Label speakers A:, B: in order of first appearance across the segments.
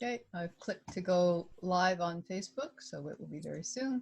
A: Okay, I've clicked to go live on Facebook, so it will be very soon.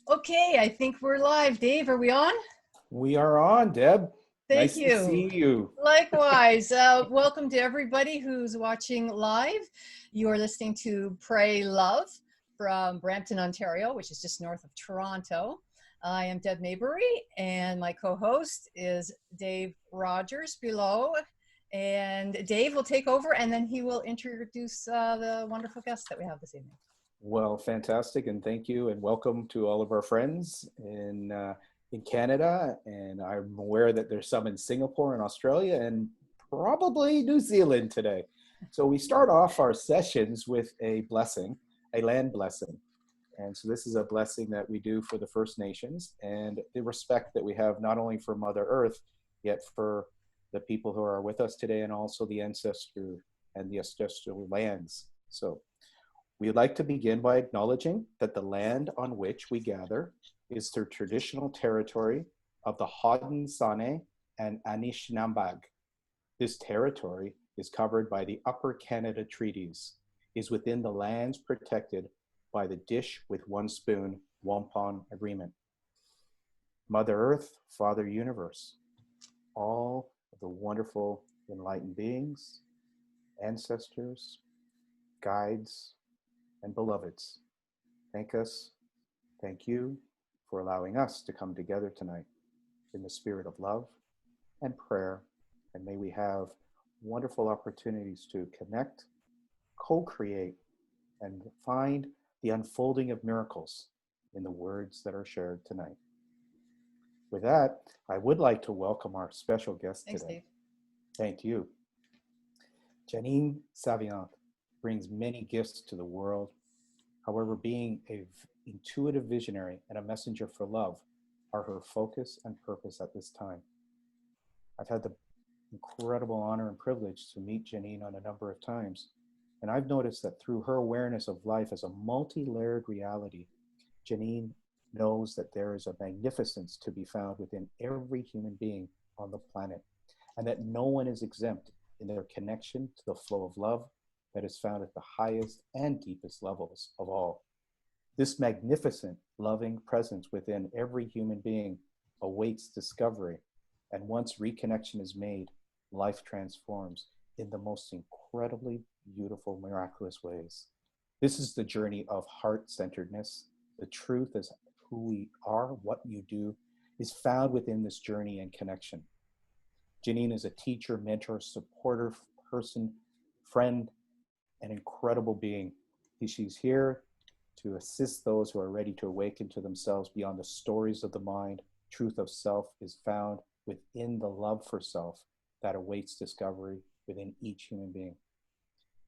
A: Okay, I think we're live. Dave, are we on?
B: We are on, Deb.
A: Thank
B: Nice
A: you.
B: to see you.
A: Likewise. Welcome to everybody who's watching live. You are listening to Pray Love from Brampton, Ontario, which is just north of Toronto. I am Deb Maybury, and my co-host is Dave Rogers below. And Dave will take over, and then he will introduce the wonderful guests that we have this evening.
B: Well, fantastic, and thank you, and welcome to all of our friends in Canada. And I'm aware that there's some in Singapore and Australia, and probably New Zealand today. So we start off our sessions with a blessing, a land blessing. And so this is a blessing that we do for the First Nations and the respect that we have not only for Mother Earth, yet for the people who are with us today and also the ancestor and the ancestral lands. So we'd like to begin by acknowledging that the land on which we gather is the traditional territory of the Haudenosaunee and Anishinaabeg. This territory is covered by the Upper Canada Treaties, is within the lands protected by the Dish with One Spoon Wampum Agreement. Mother Earth, Father Universe, all of the wonderful enlightened beings, ancestors, guides, and beloveds, thank you for allowing us to come together tonight in the spirit of love and prayer, and may we have wonderful opportunities to connect, co-create, and find the unfolding of miracles in the words that are shared tonight. With that, I would like to welcome our special guest today.
A: Dave.
B: Thank you. Janine Savient brings many gifts to the world. However, being an intuitive visionary and a messenger for love are her focus and purpose at this time. I've had the incredible honor and privilege to meet Janine on a number of times, and I've noticed that through her awareness of life as a multi-layered reality, Janine knows that there is a magnificence to be found within every human being on the planet, and that no one is exempt in their connection to the flow of love that is found at the highest and deepest levels of all. This magnificent, loving presence within every human being awaits discovery, and once reconnection is made, life transforms in the most incredibly beautiful, miraculous ways. This is the journey of heart-centeredness. The truth is who we are, what you do, is found within this journey and connection. Janine is a teacher, mentor, supporter, person, friend, an incredible being. She's here to assist those who are ready to awaken to themselves beyond the stories of the mind. Truth of self is found within the love for self that awaits discovery within each human being.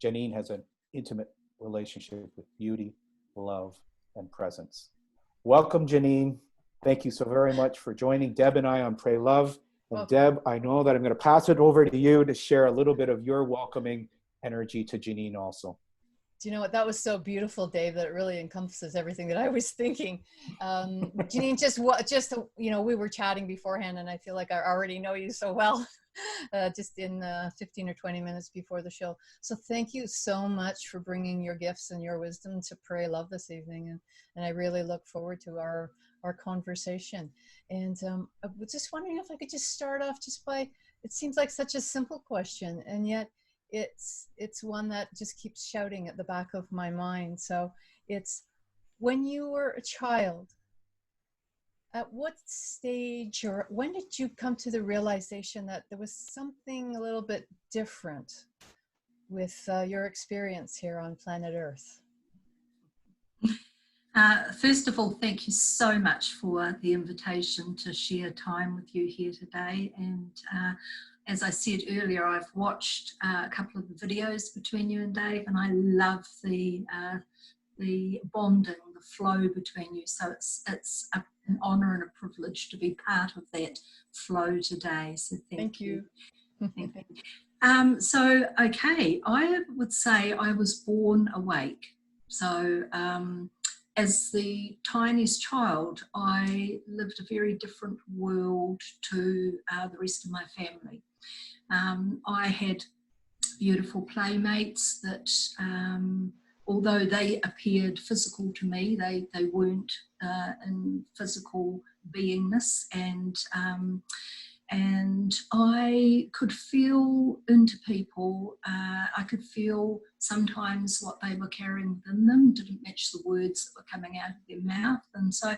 B: Janine has an intimate relationship with beauty, love, and presence. Welcome, Janine. Thank you so very much for joining Deb and I on Pray Love. And Deb, I know that I'm going to pass it over to you to share a little bit of your welcoming energy to Janine also.
A: Do you know what? That was so beautiful, Dave, that it really encompasses everything that I was thinking. Janine, we were chatting beforehand, and I feel like I already know you so well, just in 15 or 20 minutes before the show. So thank you so much for bringing your gifts and your wisdom to Pray Love this evening. And I really look forward to our conversation. And I was just wondering if I could just start off just by, it seems like such a simple question, and yet it's one that just keeps shouting at the back of my mind. So it's, when you were a child, at what stage or when did you come to the realization that there was something a little bit different with your experience here on planet Earth?
C: First of all, thank you so much for the invitation to share time with you here today. And as I said earlier, I've watched a couple of the videos between you and Dave, and I love the bonding, the flow between you. So it's an honour and a privilege to be part of that flow today. So thank you. Thank you. So, okay, I would say I was born awake. So as the tiniest child, I lived a very different world to the rest of my family. I had beautiful playmates that, although they appeared physical to me, they weren't in physical beingness, and I could feel into people. I could feel sometimes what they were carrying within them didn't match the words that were coming out of their mouth, and so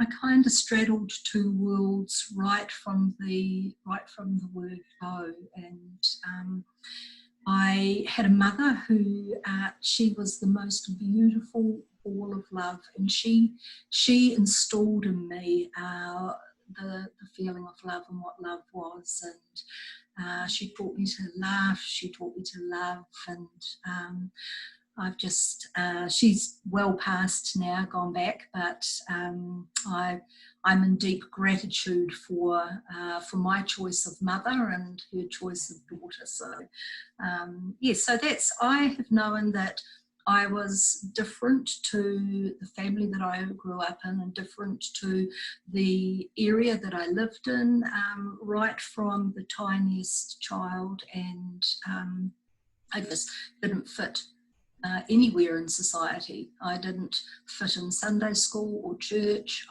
C: I kind of straddled two worlds right from the word go. And I had a mother who she was the most beautiful ball of love, and she installed in me the feeling of love and what love was. And she taught me to laugh, she taught me to love, and I've just, she's well past now, gone back, but I'm in deep gratitude for my choice of mother and her choice of daughter. So yes, so I have known that I was different to the family that I grew up in, and different to the area that I lived in, right from the tiniest child, and I just didn't fit anywhere in society. I didn't fit in Sunday school or church.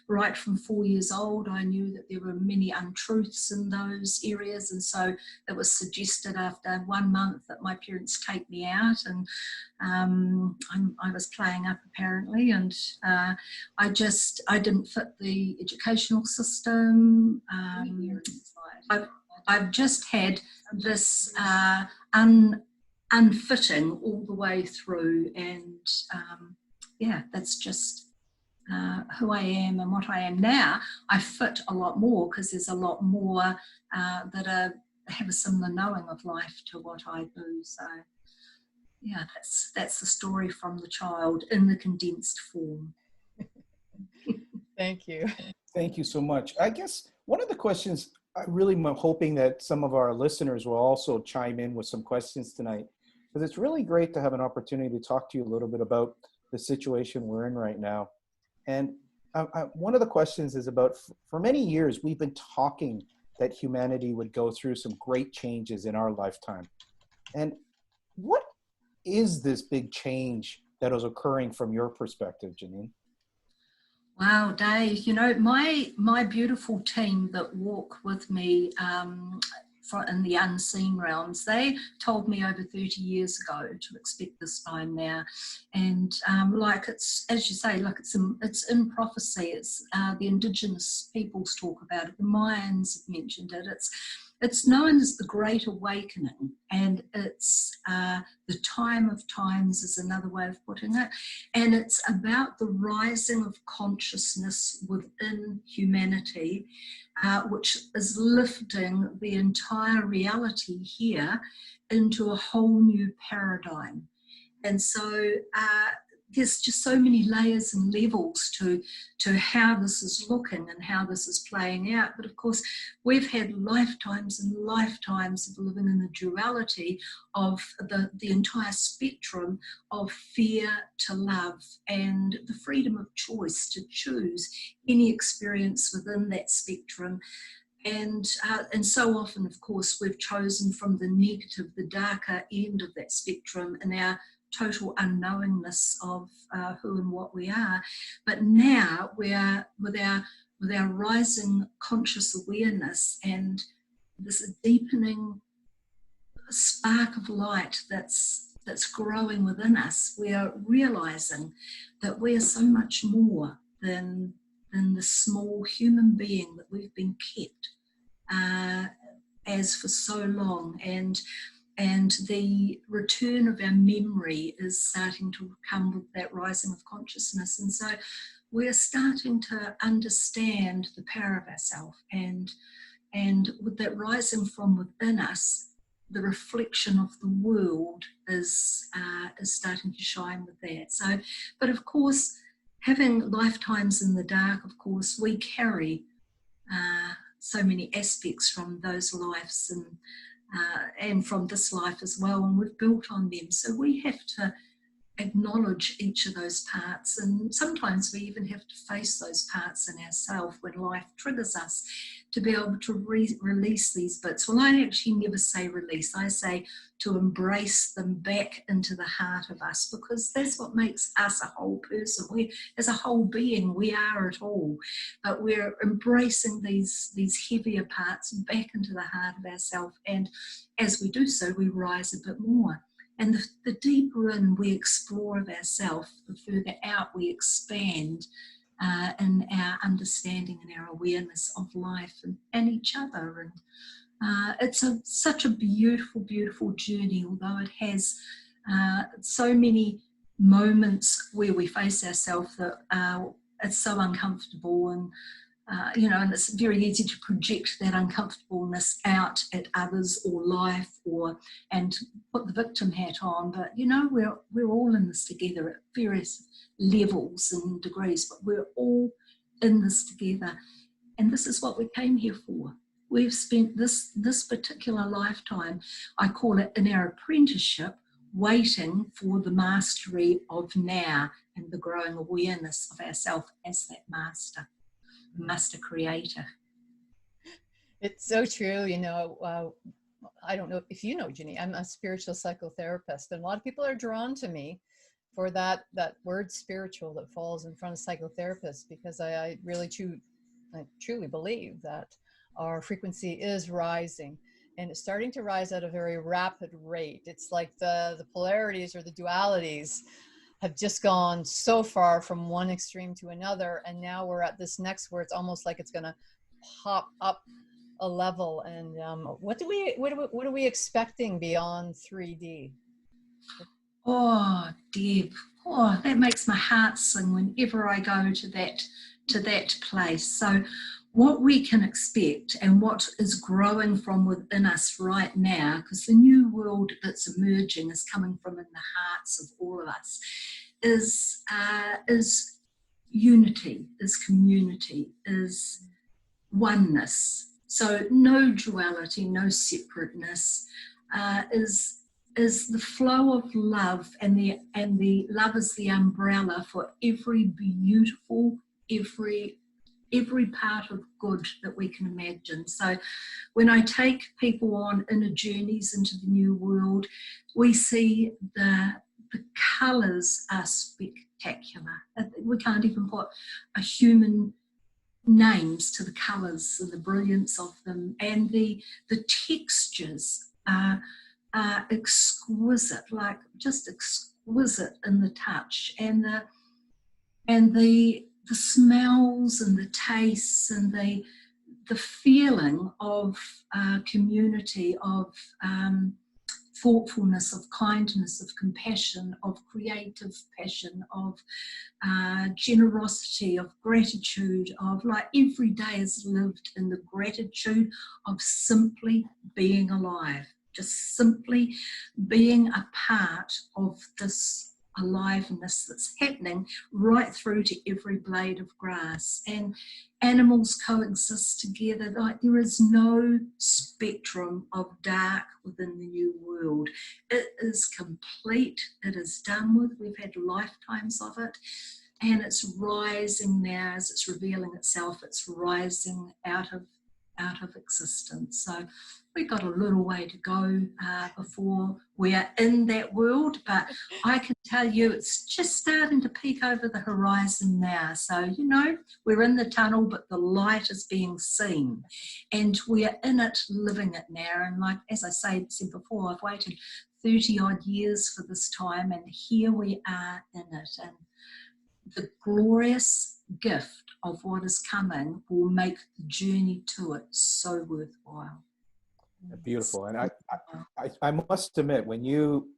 C: Right from 4 years old, I knew that there were many untruths in those areas, and so it was suggested after 1 month that my parents take me out, and I was playing up apparently, and I didn't fit the educational system. I've just had this unfitting all the way through, and yeah, that's just who I am and what I am now. I fit a lot more because there's a lot more that have a similar knowing of life to what I do. So yeah, that's the story from the child in the condensed form.
A: Thank you.
B: Thank you so much. I guess one of the questions I really am hoping that some of our listeners will also chime in with some questions tonight, because it's really great to have an opportunity to talk to you a little bit about the situation we're in right now. And one of the questions is about, for many years, we've been talking that humanity would go through some great changes in our lifetime. And what is this big change that is occurring from your perspective, Janine?
C: Wow, Dave, you know, my beautiful team that walk with me in the unseen realms, they told me over 30 years ago to expect this time now. And like it's, as you say, like it's in prophecy. It's the indigenous peoples talk about it. The Mayans have mentioned it. It's known as the Great Awakening, and it's the time of times is another way of putting it. And it's about the rising of consciousness within humanity, which is lifting the entire reality here into a whole new paradigm. And so there's just so many layers and levels to how this is looking and how this is playing out. But of course, we've had lifetimes and lifetimes of living in the duality of the entire spectrum of fear to love, and the freedom of choice to choose any experience within that spectrum. And so often, of course, we've chosen from the negative, the darker end of that spectrum in our total unknowingness of who and what we are. But now we are, with our rising conscious awareness and this deepening spark of light that's growing within us, we are realizing that we are so much more than the small human being that we've been kept as for so long. And the return of our memory is starting to come with that rising of consciousness. And so we're starting to understand the power of ourself. And with that rising from within us, the reflection of the world is starting to shine with that. So, but of course, having lifetimes in the dark, of course, we carry so many aspects from those lives and from this life as well, and we've built on them. So we have to acknowledge each of those parts, and sometimes we even have to face those parts in ourselves when life triggers us to be able to release these bits. Well, I actually never say release, I say to embrace them back into the heart of us, because that's what makes us a whole person. We, as a whole being, we are it all, but we're embracing these heavier parts back into the heart of ourselves, and as we do so, we rise a bit more. And the deeper in we explore of ourselves, the further out we expand in our understanding and our awareness of life and each other. And it's such a beautiful, beautiful journey, although it has so many moments where we face ourselves that it's so uncomfortable, and and it's very easy to project that uncomfortableness out at others or life, and put the victim hat on. But we're all in this together at various levels and degrees, but we're all in this together, and this is what we came here for. We've spent this particular lifetime, I call it, in our apprenticeship, waiting for the mastery of now and the growing awareness of ourselves as that master creator.
A: It's so true. I don't know if you know, Janine, I'm a spiritual psychotherapist, and a lot of people are drawn to me for that word spiritual that falls in front of psychotherapist, because I really truly believe that our frequency is rising, and it's starting to rise at a very rapid rate. It's like the polarities or the dualities have just gone so far from one extreme to another, and now we're at this next where it's almost like it's going to pop up a level. And what are we expecting beyond 3D?
C: Oh, Deb, that makes my heart sing whenever I go to that place. So what we can expect and what is growing from within us right now, because the new world that's emerging is coming from in the hearts of all of us, is unity, is community, is oneness. So no duality, no separateness, is the flow of love, and the love is the umbrella for every beautiful, every part of good that we can imagine. So when I take people on inner journeys into the new world, we see the colours are spectacular. We can't even put a human names to the colours and the brilliance of them, and the textures are exquisite, like just exquisite in the touch, and the smells and the tastes and the feeling of community, of thoughtfulness, of kindness, of compassion, of creative passion, of generosity, of gratitude, of like every day is lived in the gratitude of simply being alive, just simply being a part of this aliveness that's happening right through to every blade of grass. And animals coexist together. Like, there is no spectrum of dark within the new world. It is complete. It is done with. We've had lifetimes of it. And it's rising now as it's revealing itself. It's rising out of existence. So we've got a little way to go before we are in that world, but I can tell you it's just starting to peek over the horizon now. So, you know, we're in the tunnel, but the light is being seen, and we're in it, living it now. And like, as I said before, I've waited 30 odd years for this time, and here we are in it. And the glorious gift of what is coming will make the journey to it so worthwhile.
B: Beautiful. And I must admit, when you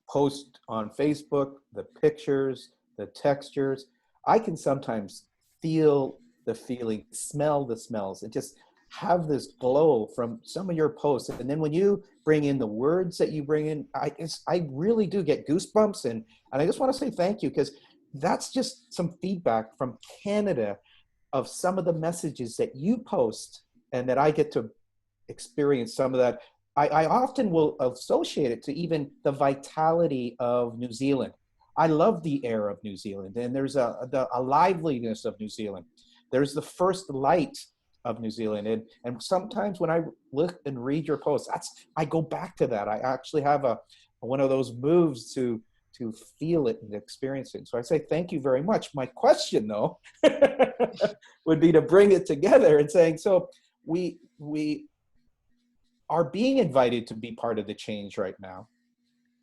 B: post on Facebook, the pictures, the textures, I can sometimes feel the feeling, smell the smells, and just have this glow from some of your posts. And then when you bring in the words that you bring in, I really do get goosebumps. And I just want to say thank you, because that's just some feedback from Canada of some of the messages that you post, and that I get to experience some of that. I often will associate it to even the vitality of New Zealand. I love the air of New Zealand, and there's a liveliness of New Zealand. There's the first light of New Zealand. And sometimes when I look and read your posts, I go back to that. I actually have one of those moves to feel it and experience it. So I say thank you very much. My question, though, would be to bring it together and saying, so we are being invited to be part of the change right now.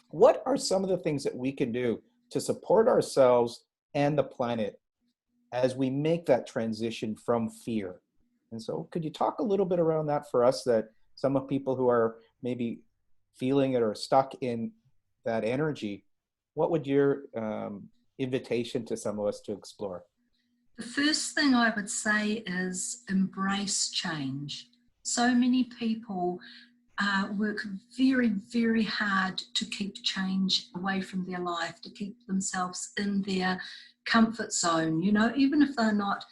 B: What are some of the things that we can do to support ourselves and the planet as we make that transition from fear? And so could you talk a little bit around that for us, that some of people who are maybe feeling it or stuck in that energy, what would your invitation to some of us to explore?
C: The first thing I would say is embrace change. So many people work very, very hard to keep change away from their life, to keep themselves in their comfort zone. You know, even if they're not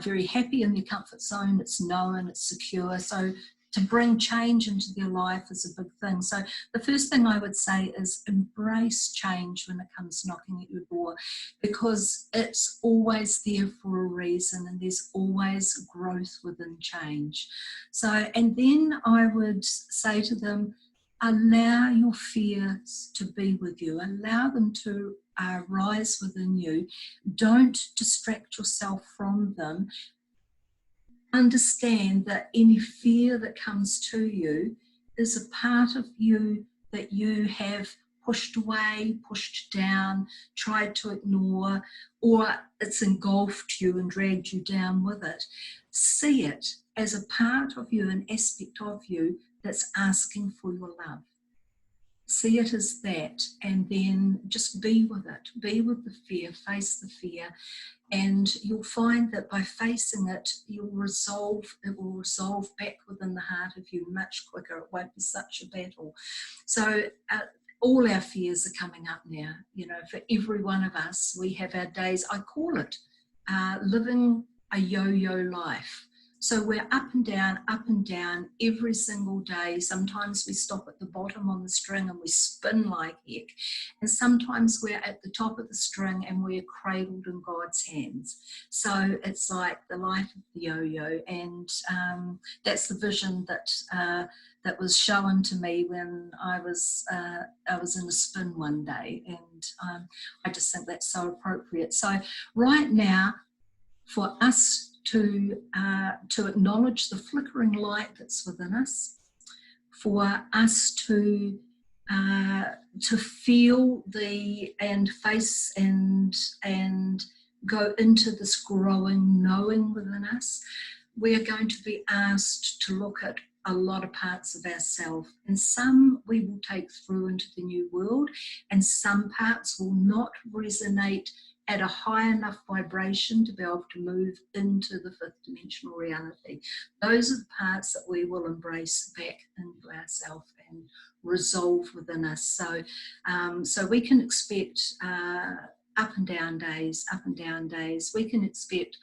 C: very happy in their comfort zone, it's known, it's secure. So to bring change into their life is a big thing. So the first thing I would say is embrace change when it comes knocking at your door, because it's always there for a reason, and there's always growth within change. So, and then I would say to them, allow your fears to be with you, allow them to rise within you. Don't distract yourself from them. Understand that any fear that comes to you is a part of you that you have pushed away, pushed down, tried to ignore, or it's engulfed you and dragged you down with it. See it as a part of you, an aspect of you that's asking for your love. See it as that, and then just be with it. Be with the fear, face the fear, and you'll find that by facing it, it will resolve back within the heart of you much quicker. It won't be such a battle. So all our fears are coming up now. You know, for every one of us, we have our days. I call it living a yo-yo life. So we're up and down every single day. Sometimes we stop at the bottom on the string and we spin like heck. And sometimes we're at the top of the string and we're cradled in God's hands. So it's like the life of the yo-yo. And that's the vision that was shown to me when I was in a spin one day. And I just think that's so appropriate. So right now, for us to acknowledge the flickering light that's within us, for us to feel and face and go into this growing knowing within us, we are going to be asked to look at a lot of parts of ourselves, and some we will take through into the new world, and some parts will not resonate at a high enough vibration to be able to move into the fifth dimensional reality. Those are the parts that we will embrace back into ourselves and resolve within us. So, so we can expect up and down days, up and down days. We can expect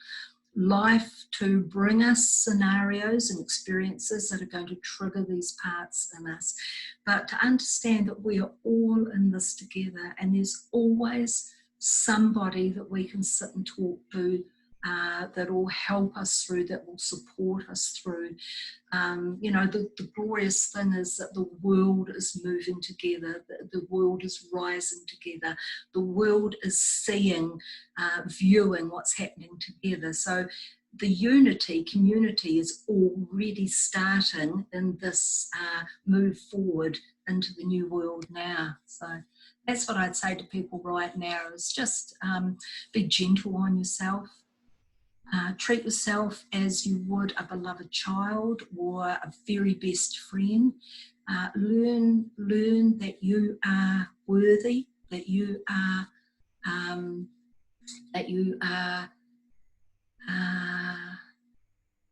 C: life to bring us scenarios and experiences that are going to trigger these parts in us. But to understand that we are all in this together, and there's always somebody that we can sit and talk to that will help us through, that will support us through. You know, the glorious thing is that the world is moving together, the world is rising together, the world is seeing, viewing what's happening together. So the unity, community is already starting in this move forward into the new world now. So that's what I'd say to people right now, is just be gentle on yourself. Treat yourself as you would a beloved child or a very best friend. Learn that you are worthy, that you are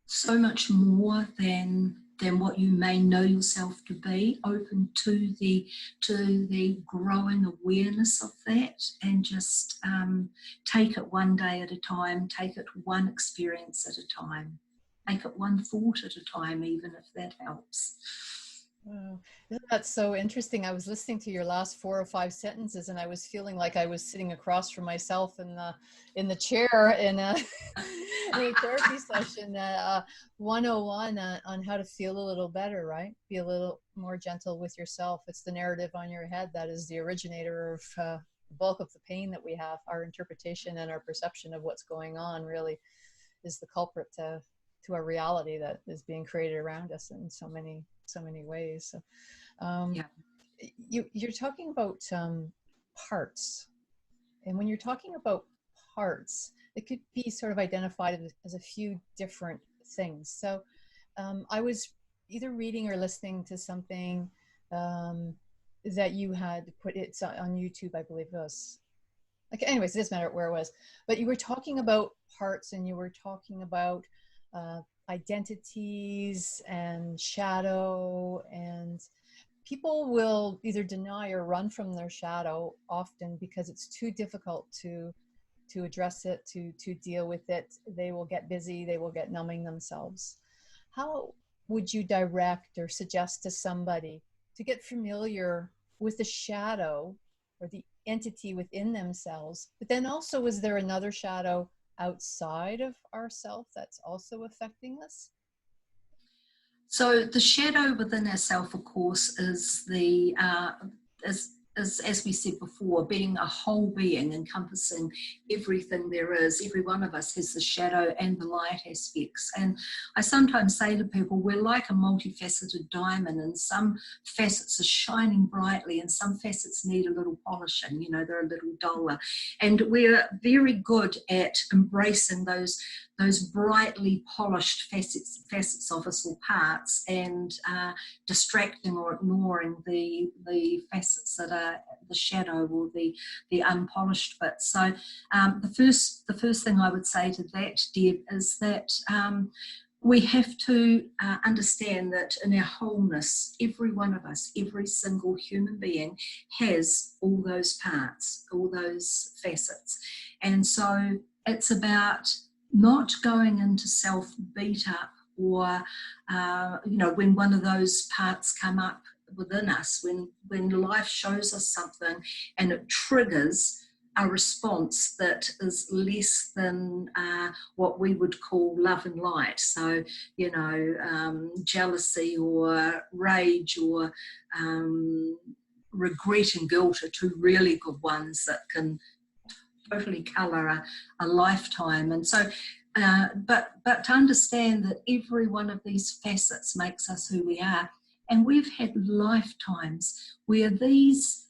C: so much more than what you may know yourself to be. Open to the growing awareness of that, and just take it one day at a time, take it one experience at a time, take it one thought at a time, even if that helps.
A: Wow. That's so interesting. I was listening to your last 4 or 5 sentences, and I was feeling like I was sitting across from myself in the chair in a, in a therapy session. 101 on how to feel a little better, right? Be a little more gentle with yourself. It's the narrative on your head that is the originator of the bulk of the pain that we have. Our interpretation and our perception of what's going on really is the culprit to our reality that is being created around us in so many ways. So,
C: Yeah.
A: you're talking about parts, and when you're talking about parts, it could be sort of identified as a few different things. So, I was either reading or listening to something that you had put, it's on YouTube, I believe it was. Like, anyways, it doesn't matter where it was, but you were talking about parts, and you were talking about identities and shadow, and people will either deny or run from their shadow often because it's too difficult to address it, to deal with it. They will get busy, they will get numbing themselves. How would you direct or suggest to somebody to get familiar with the shadow or the entity within themselves? But then also, is there another shadow outside of ourself that's also affecting us?
C: So the shadow within ourself, of course, is the as we said before, being a whole being encompassing everything there is. Every one of us has the shadow and the light aspects. And I sometimes say to people, we're like a multifaceted diamond, and some facets are shining brightly and some facets need a little polishing, you know, they're a little duller. And we're very good at embracing those brightly polished facets of us, or parts, and distracting or ignoring the facets that are the shadow or the unpolished bits. So the first thing I would say to that, Deb, is that we have to understand that in our wholeness, every one of us, every single human being has all those parts, all those facets. And so it's about not going into self-beat up, or, you know, when one of those parts come up within us, when life shows us something and it triggers a response that is less than what we would call love and light. So, you know, jealousy or rage or regret and guilt are two really good ones that can totally colour a lifetime. And so, but to understand that every one of these facets makes us who we are. And we've had lifetimes where these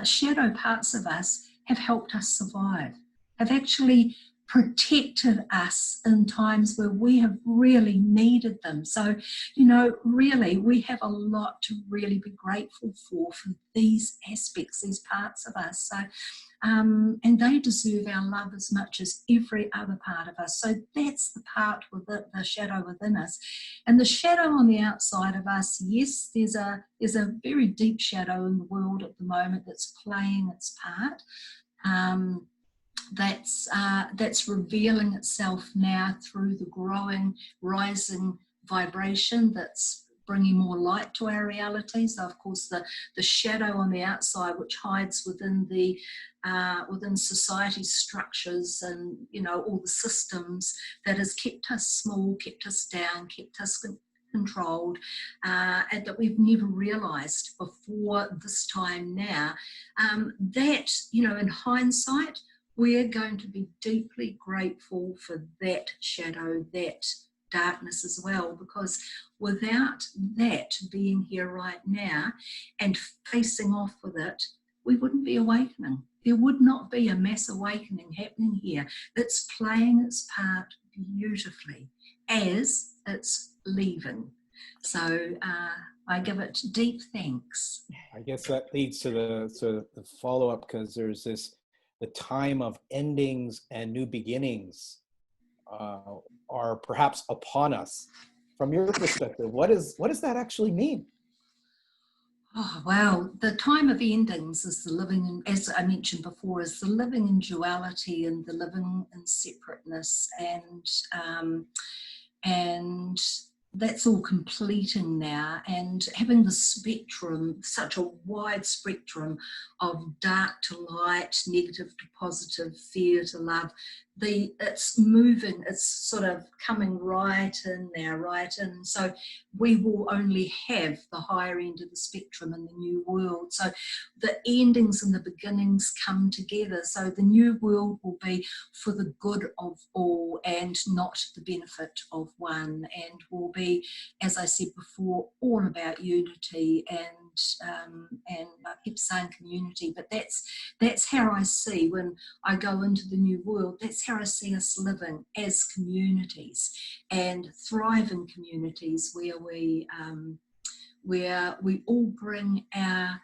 C: shadow parts of us have helped us survive, have actually protected us in times where we have really needed them. So, you know, really, we have a lot to really be grateful for these aspects, these parts of us. So, and they deserve our love as much as every other part of us. So that's the part with the shadow within us. And the shadow on the outside of us, yes, there's a very deep shadow in the world at the moment that's playing its part. That's revealing itself now through the growing, rising vibration that's bringing more light to our realities. So of course, the shadow on the outside, which hides within within society's structures and, you know, all the systems that has kept us small, kept us down, kept us controlled, and that we've never realised before this time now. That, you know, in hindsight, we're going to be deeply grateful for that shadow, that darkness as well, because without that being here right now and facing off with it, we wouldn't be awakening. There would not be a mass awakening happening here. It's playing its part beautifully as it's leaving. So I give it deep thanks.
B: I guess that leads to the follow-up, because there's the time of endings and new beginnings are perhaps upon us. From your perspective, what does that actually mean?
C: Oh, wow. The time of endings is the living in, as I mentioned before, is the living in duality and the living in separateness, and that's all completing now, and having the spectrum, such a wide spectrum of dark to light, negative to positive, fear to love. It's moving, it's sort of coming right in now, right in. So we will only have the higher end of the spectrum in the new world. So the endings and the beginnings come together. So the new world will be for the good of all and not the benefit of one, and will be, as I said before, all about unity and I keep saying community, but that's how I see when I go into the new world. That's how I see us living as communities and thriving communities where we all bring our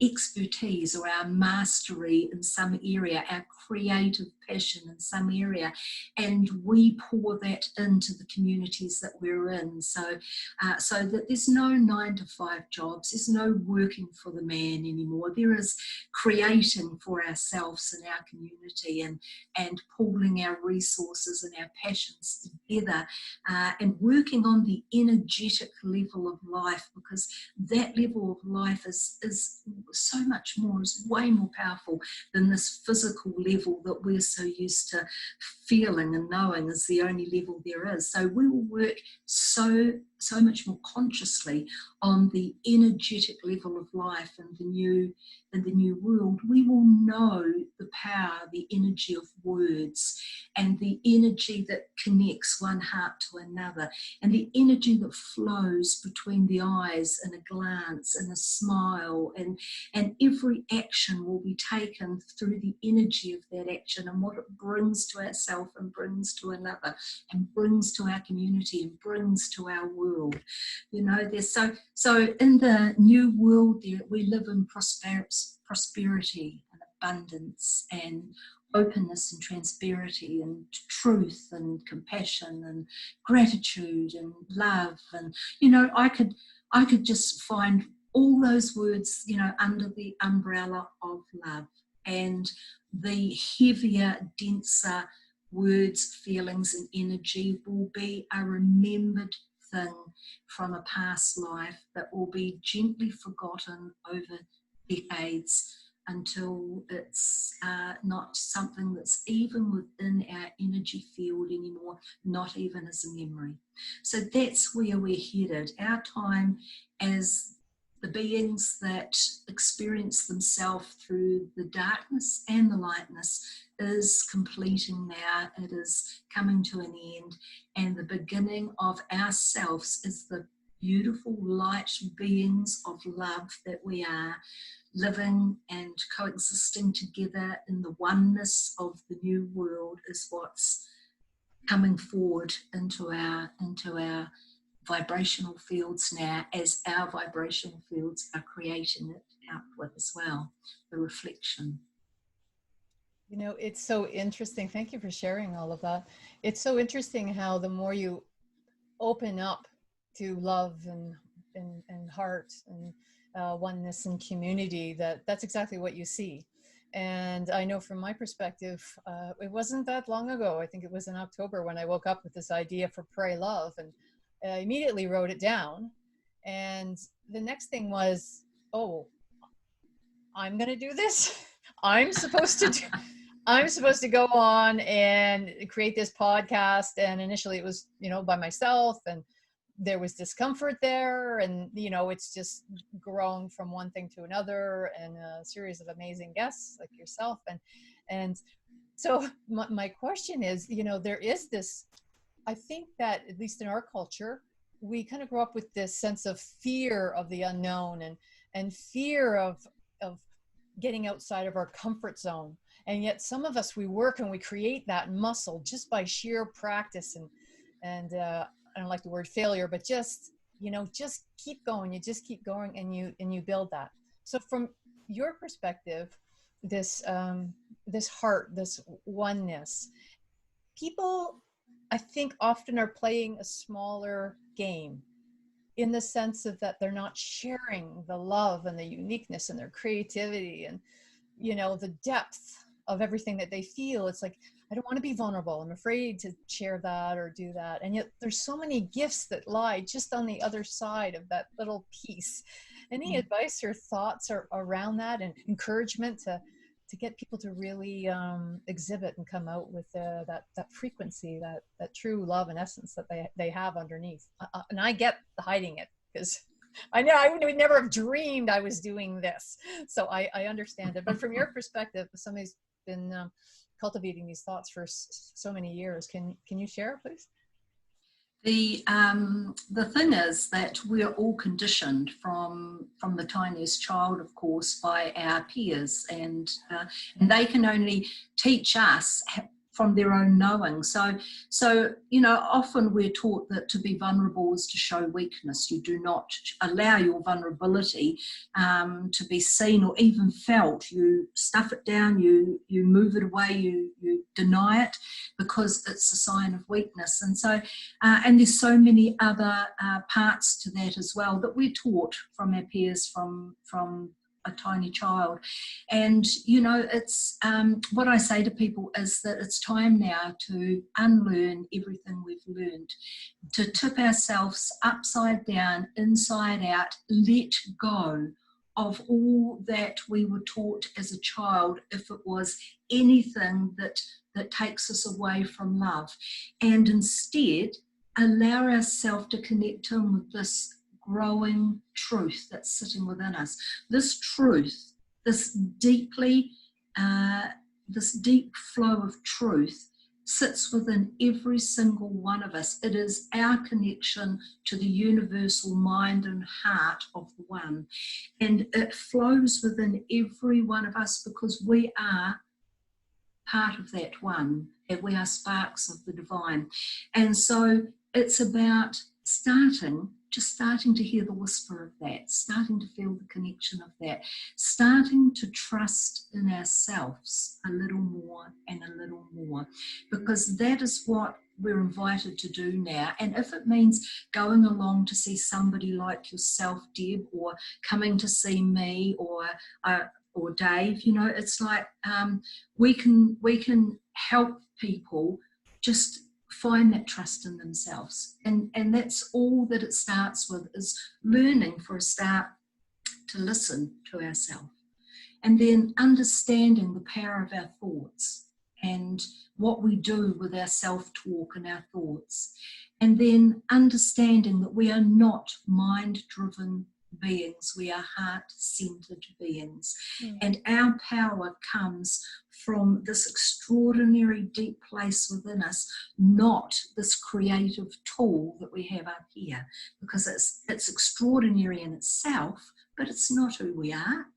C: expertise or our mastery in some area, our creative passion in some area, and we pour that into the communities that we're in. So that there's no 9-to-5 jobs, there's no working for the man anymore. There is creating for ourselves and our community, and pooling our resources and our passions together, and working on the energetic level of life, because that level of life is so much more, is way more powerful than this physical level that we're so used to feeling and knowing is the only level there is. So we will work so much more consciously on the energetic level of life in the new world. We will know the power, the energy of words, and the energy that connects one heart to another, and the energy that flows between the eyes and a glance and a smile, and every action will be taken through the energy of that action and what it brings to ourselves and brings to another and brings to our community and brings to our world. You know, there's so in the new world there we live in prosperity and abundance and openness and transparency and truth and compassion and gratitude and love. And you know, I could just find all those words, you know, under the umbrella of love, and the heavier, denser words, feelings and energy will be a remembered thing from a past life that will be gently forgotten over decades until it's not something that's even within our energy field anymore, not even as a memory. So that's where we're headed. Our time as the beings that experience themselves through the darkness and the lightness is completing now. It is coming to an end, and the beginning of ourselves is the beautiful light beings of love that we are, living and coexisting together in the oneness of the new world is what's coming forward into our vibrational fields now, as our vibrational fields are creating it outward as well, the reflection.
A: You know, it's so interesting. Thank you for sharing all of that. It's so interesting how the more you open up to love and heart and oneness and community, that's exactly what you see. And I know from my perspective, it wasn't that long ago. I think it was in October when I woke up with this idea for Pray Love, and I immediately wrote it down. And the next thing was, oh, I'm going to do this. I'm supposed to go on and create this podcast. And initially it was, by myself, and there was discomfort there. And, it's just grown from one thing to another, and a series of amazing guests like yourself. And so my question is, there is this, I think that at least in our culture, we kind of grow up with this sense of fear of the unknown and fear of getting outside of our comfort zone. And yet some of us, we work and we create that muscle just by sheer practice and I don't like the word failure, but just keep going. You just keep going and you build that. So from your perspective, this heart, this oneness, people, I think, often are playing a smaller game, in the sense of that they're not sharing the love and the uniqueness and their creativity and, the depth of everything that they feel. It's like, I don't want to be vulnerable. I'm afraid to share that or do that. And yet there's so many gifts that lie just on the other side of that little piece. Any advice or thoughts around that, and encouragement to get people to really exhibit and come out with that frequency, that true love and essence that they have underneath? And I get hiding it, because I know I would never have dreamed I was doing this. So I understand it. But from your perspective, somebody's been cultivating these thoughts for so many years. Can you share, please?
C: The thing is that we're all conditioned from the tiniest child, of course, by our peers, and they can only teach us from their own knowing. So often we're taught that to be vulnerable is to show weakness. You do not allow your vulnerability to be seen or even felt. You stuff it down, you move it away, you deny it, because it's a sign of weakness. And so and there's so many other parts to that as well that we're taught from our peers from a tiny child. And it's what I say to people is that it's time now to unlearn everything we've learned, to tip ourselves upside down, inside out, let go of all that we were taught as a child, if it was anything that takes us away from love, and instead allow ourselves to connect in with this growing truth that's sitting within us. This truth, this deep flow of truth sits within every single one of us. It is our connection to the universal mind and heart of the One. And it flows within every one of us, because we are part of that One, and we are sparks of the divine. And so it's about starting to hear the whisper of that, starting to feel the connection of that, starting to trust in ourselves a little more and a little more, because that is what we're invited to do now. And if it means going along to see somebody like yourself, Deb, or coming to see me or Dave, it's like we can help people just find that trust in themselves, and that's all that it starts with, is learning for a start to listen to ourselves, and then understanding the power of our thoughts and what we do with our self-talk and our thoughts, and then understanding that we are not mind-driven beings. We are heart-centered beings.
A: Mm.
C: And our power comes from this extraordinary deep place within us, not this creative tool that we have up here, because it's extraordinary in itself, but it's not who we are.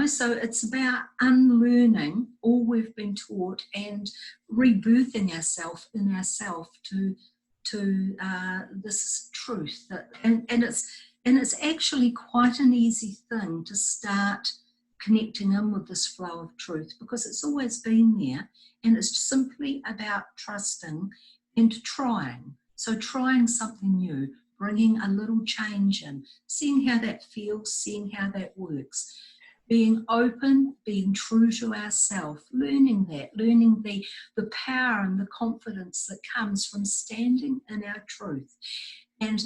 C: So it's about unlearning all we've been taught and rebirthing ourselves in ourselves to this truth. And it's actually quite an easy thing to start connecting in with this flow of truth, because it's always been there, and it's simply about trusting and trying. So trying something new, bringing a little change in, seeing how that feels, seeing how that works. Being open, being true to ourselves, learning the power and the confidence that comes from standing in our truth. And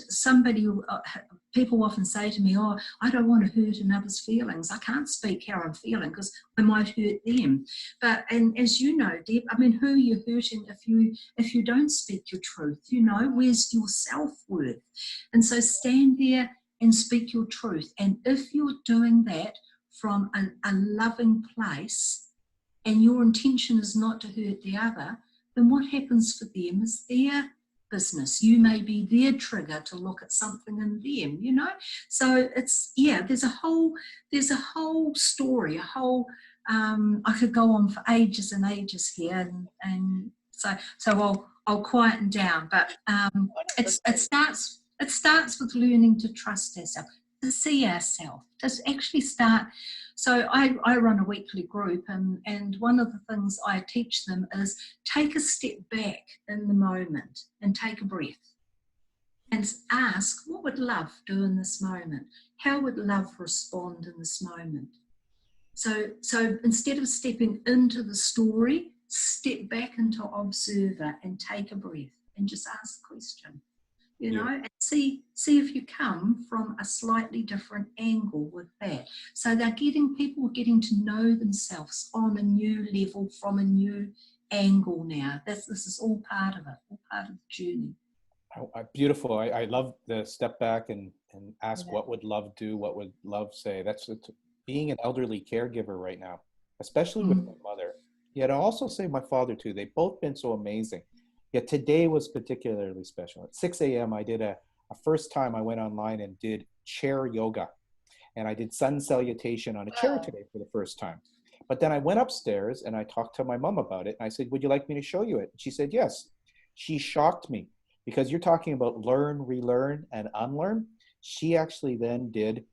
C: people often say to me, oh, I don't want to hurt another's feelings. I can't speak how I'm feeling because I might hurt them. And as you know, Deb, who are you hurting if you don't speak your truth? Where's your self-worth? And so stand there and speak your truth. And if you're doing that from a loving place, and your intention is not to hurt the other, then what happens for them is their business. You may be their trigger to look at something in them, So there's a whole story, I could go on for ages and ages here, and so I'll quieten down. But it starts with learning to trust ourselves, to see ourselves, to actually start. So I run a weekly group, and one of the things I teach them is take a step back in the moment and take a breath and ask, what would love do in this moment? How would love respond in this moment? So instead of stepping into the story, step back into observer and take a breath and just ask the question. And see if you come from a slightly different angle with that. So people are getting to know themselves on a new level, from a new angle now. This is all part of it, all part of the journey.
B: Beautiful. I love the step back and ask, what would love do? What would love say? That's being an elderly caregiver right now, especially with my mother. Yet I also say my father too. They've both been so amazing. Yet today was particularly special. At 6 a.m. I did a first time I went online and did chair yoga. And I did sun salutation on a chair today for the first time. But then I went upstairs and I talked to my mom about it. And I said, would you like me to show you it? And she said, yes. She shocked me, because you're talking about learn, relearn, and unlearn. She actually then did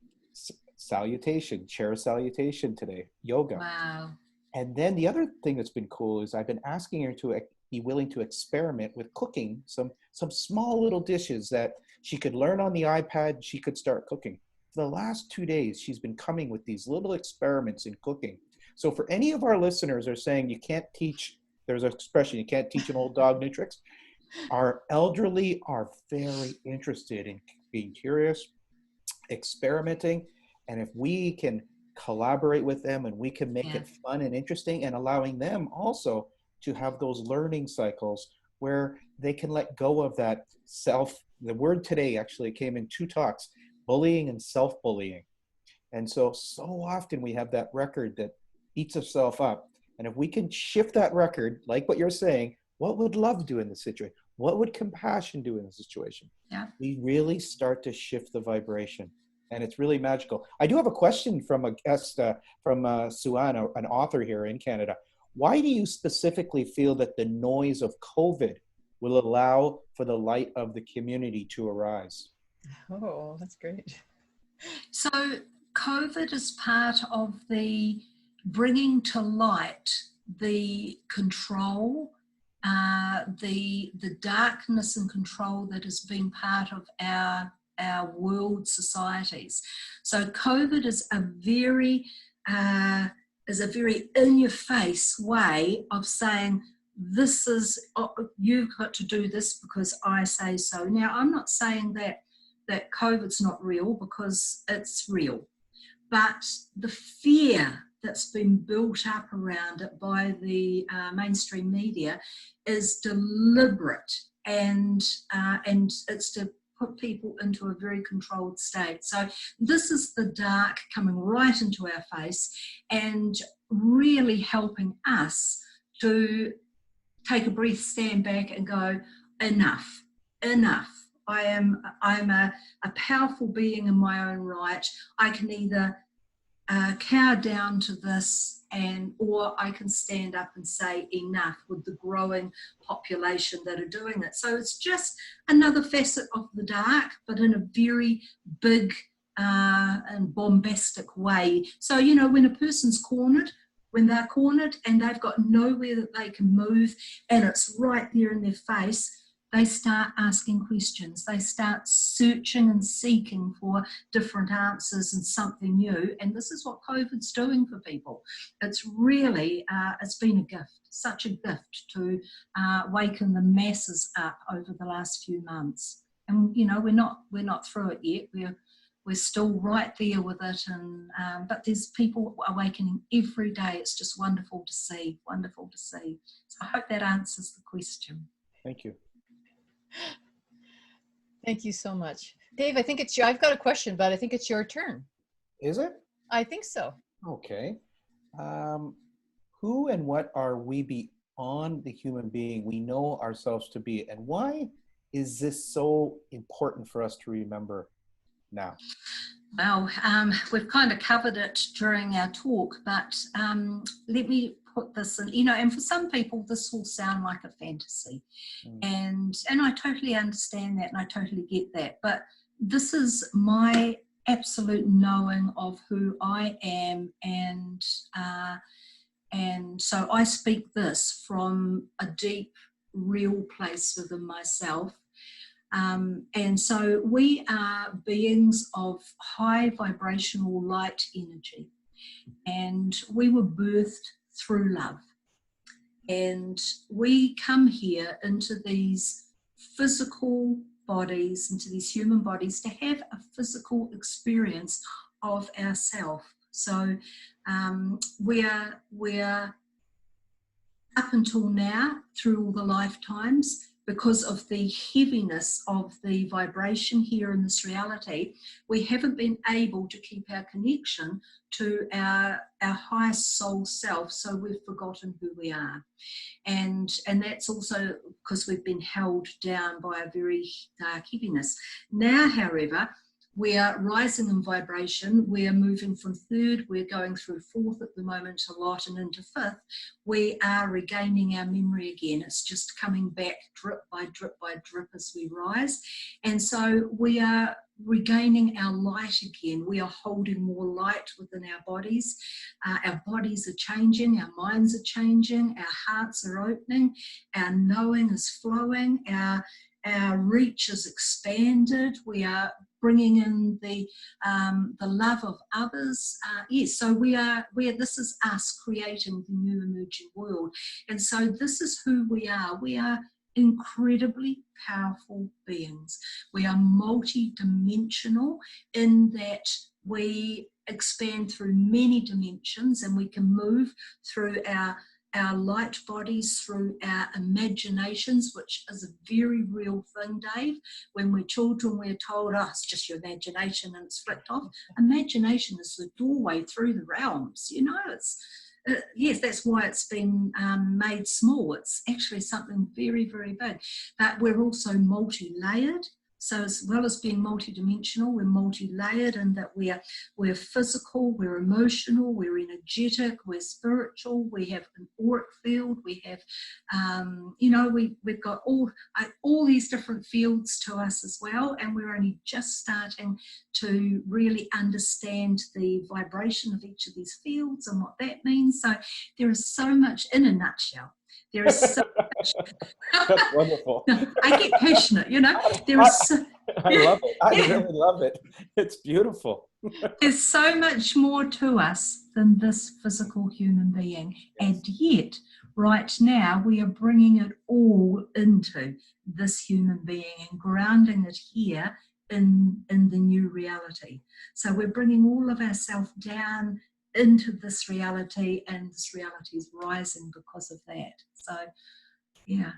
B: chair salutation today, yoga.
C: Wow.
B: And then the other thing that's been cool is I've been asking her to be willing to experiment with cooking some small little dishes that she could learn on the iPad. She could start cooking. For the last 2 days, she's been coming with these little experiments in cooking. So for any of our listeners who are saying you can't teach, there's an expression, you can't teach an old dog new tricks. Our elderly are very interested in being curious, experimenting, and if we can collaborate with them and we can make it fun and interesting, and allowing them also to have those learning cycles where they can let go of that the word today actually came in 2 talks, bullying and self-bullying. And so often we have that record that beats itself up. And if we can shift that record, like what you're saying, what would love do in the situation? What would compassion do in the situation?
C: Yeah.
B: We really start to shift the vibration. And it's really magical. I do have a question from a guest, from Suan, an author here in Canada. Why do you specifically feel that the noise of COVID will allow for the light of the community to arise?
A: Oh, that's great.
C: So COVID is part of the bringing to light the control, the darkness and control that has been part of our world societies. So COVID is a very in-your-face way of saying, this is, you've got to do this because I say so. Now, I'm not saying that COVID's not real, because it's real, but the fear that's been built up around it by the mainstream media is deliberate, and it's to put people into a very controlled state. So this is the dark coming right into our face and really helping us to take a breath, stand back and go, enough, enough. I'm a powerful being in my own right. I can either cower down to this, or I can stand up and say enough with the growing population that are doing it. So it's just another facet of the dark, but in a very big and bombastic way. So, you know, when a person's cornered, when they're cornered and they've got nowhere that they can move and it's right there in their face, they start asking questions. They start searching and seeking for different answers and something new. And this is what COVID's doing for people. It's really, it's been a gift, such a gift to waken the masses up over the last few months. And, you know, we're not through it yet. We're still right there with it, and but there's people awakening every day. It's just wonderful to see, wonderful to see. So I hope that answers the question.
B: Thank you.
A: Thank you so much. Dave, I think it's I've got a question, but I think it's your turn.
B: Is it?
A: I think so.
B: Okay. Who and what are we beyond the human being we know ourselves to be, and why is this so important for us to remember now?
C: Well, we've kind of covered it during our talk, but let me put this in, you know, and for some people this will sound like a fantasy, and I totally understand that and I totally get that, but this is my absolute knowing of who I am, and so I speak this from a deep, real place within myself. And so we are beings of high vibrational light energy, and we were birthed through love. And we come here into these physical bodies, into these human bodies, to have a physical experience of ourself. So we're up until now, through all the lifetimes, because of the heaviness of the vibration here in this reality, we haven't been able to keep our connection to our highest soul self, so we've forgotten who we are. And that's also because we've been held down by a very dark heaviness. Now, however, we are rising in vibration. We are moving from third, we're going through fourth at the moment a lot, and into fifth. We are regaining our memory again. It's just coming back drip by drip by drip as we rise. And so we are regaining our light again. We are holding more light within our bodies. Our bodies are changing, our minds are changing, our hearts are opening, our knowing is flowing, our reach is expanded. We are bringing in the love of others. Yes, so this is us creating the new emerging world. And so this is who we are. We are incredibly powerful beings. We are multi-dimensional in that we expand through many dimensions, and we can move through our light bodies, through our imaginations, which is a very real thing, Dave. When we're children, we're told, oh, it's just your imagination and it's flicked off. Imagination is the doorway through the realms, you know. Yes, that's why it's been made small. It's actually something very, very big. But we're also multi-layered. So as well as being multidimensional, we're multi-layered in that we're physical, we're emotional, we're energetic, we're spiritual, we have an auric field, we have, we've got all these different fields to us as well, and we're only just starting to really understand the vibration of each of these fields and what that means. So there is so much, in a nutshell, there is so much.
B: That's wonderful.
C: I get passionate, you know. There is so,
B: I love it. I really love it. It's beautiful.
C: There's so much more to us than this physical human being. And yet, right now, we are bringing it all into this human being and grounding it here in the new reality. So we're bringing all of ourselves down into this reality, and this reality is rising because of that. So, yeah,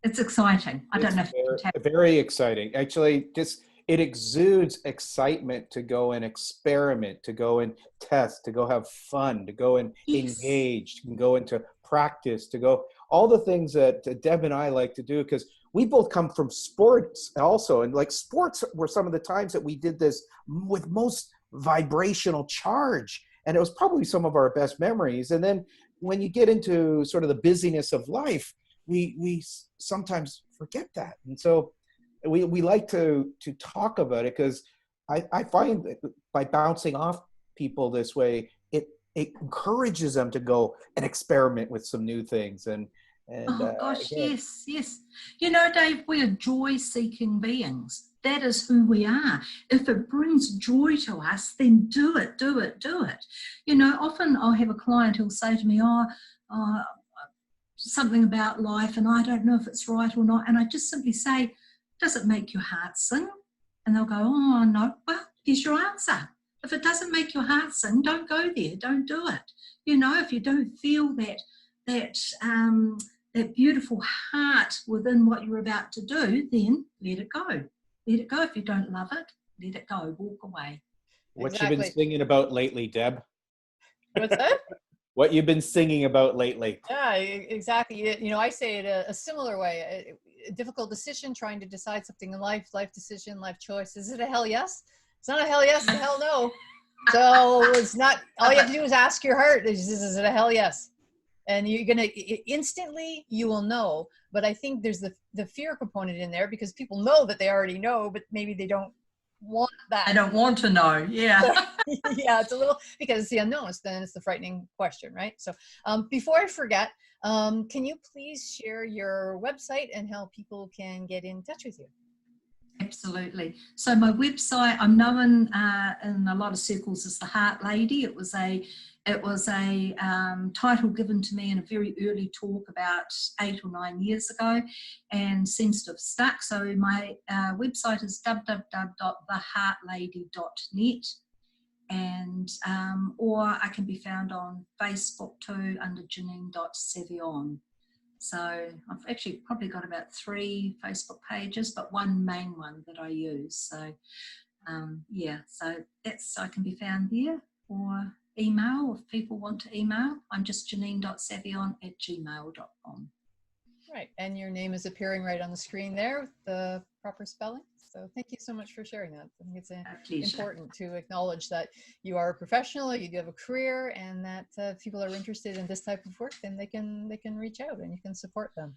C: It's exciting. I don't know if you can tell.
B: Very exciting. Actually, just it exudes excitement to go and experiment, to go and test, to go have fun, to go and
C: Yes.
B: engage, to go into practice, to go all the things that Deb and I like to do, because we both come from sports also, and like sports were some of the times that we did this with most vibrational charge, and it was probably some of our best memories. And then when you get into sort of the busyness of life, we sometimes forget that. And so we like to talk about it, because I find that by bouncing off people this way, it encourages them to go and experiment with some new things. And
C: Oh gosh,
B: again,
C: yes. You know, Dave, we are joy-seeking beings. That is who we are. If it brings joy to us, then do it. You know, often I'll have a client who'll say to me, something about life, and I don't know if it's right or not. And I just simply say, does it make your heart sing? And they'll go, oh no. Well, here's your answer. If it doesn't make your heart sing, don't go there. Don't do it. You know, if you don't feel that beautiful heart within what you're about to do, then let it go. Let it go. If you don't love it, let it go. Walk away.
B: what
A: Exactly.
B: you've been singing about lately, Deb?
A: What's that?
B: What you've been singing about lately?
A: Yeah, exactly. You know, I say it a similar way. A difficult decision, trying to decide something in life decision, life choice. Is it a hell yes? It's not a hell yes, it's a hell no. So it's not, all you have to do is ask your heart, is it a hell yes? And you're going to instantly, you will know. But I think there's the fear component in there, because people know that they already know, but maybe they don't want that.
C: I don't want to know. Yeah.
A: Yeah, it's a little, because it's the unknown. Then it's the frightening question, right? So before I forget, can you please share your website and how people can get in touch with you?
C: Absolutely. So my website, I'm known in a lot of circles as the Heart Lady. It was a title given to me in a very early talk about 8 or 9 years ago, and seems to have stuck. So my website is www.theheartlady.net, and or I can be found on Facebook too under Janine.Savion. So I've actually probably got about 3 Facebook pages, but one main one that I use. So yeah, so I can be found there, or email if people want to email. I'm just janine.savion@gmail.com.
A: Right, and your name is appearing right on the screen there with the proper spelling. So thank you so much for sharing that. I think it's important to acknowledge that you are a professional, you do have a career, and that if people are interested in this type of work, then they can reach out and you can support them.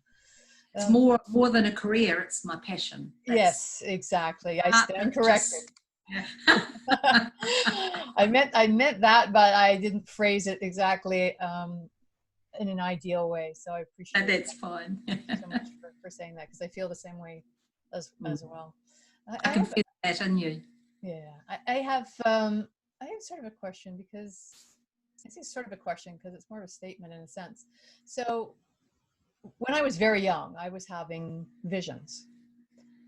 C: It's more than a career, it's my passion.
A: Yes, exactly. I stand corrected. I meant that, but I didn't phrase it exactly in an ideal way. So I appreciate
C: that's fine.
A: Thank you so much for saying that, because I feel the same way as well.
C: I can feel that in you.
A: Yeah, I have sort of a question, because I say sort of a question because it's more of a statement in a sense. So when I was very young, I was having visions,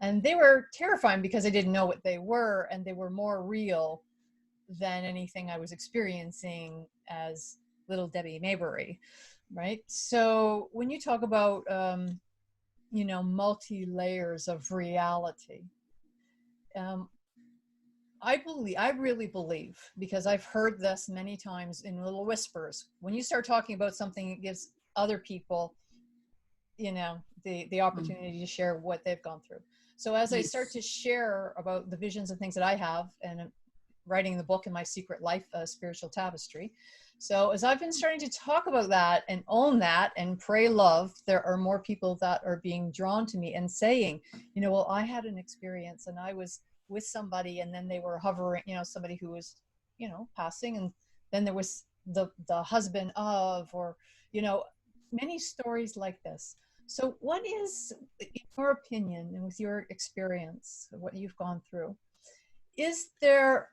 A: and they were terrifying because I didn't know what they were, and they were more real than anything I was experiencing as little Debbie Maybury, right? So when you talk about multi-layers of reality, I really believe, because I've heard this many times in little whispers, when you start talking about something, it gives other people, the opportunity to share what they've gone through. So as I start to share about the visions and things that I have, and writing the book in my secret life, Spiritual Tapestry. So as I've been starting to talk about that and own that and pray love, there are more people that are being drawn to me and saying, well, I had an experience and I was with somebody, and then they were hovering, somebody who was, passing, and then there was the husband of, or, many stories like this. So what is, in your opinion, and with your experience, what you've gone through, is it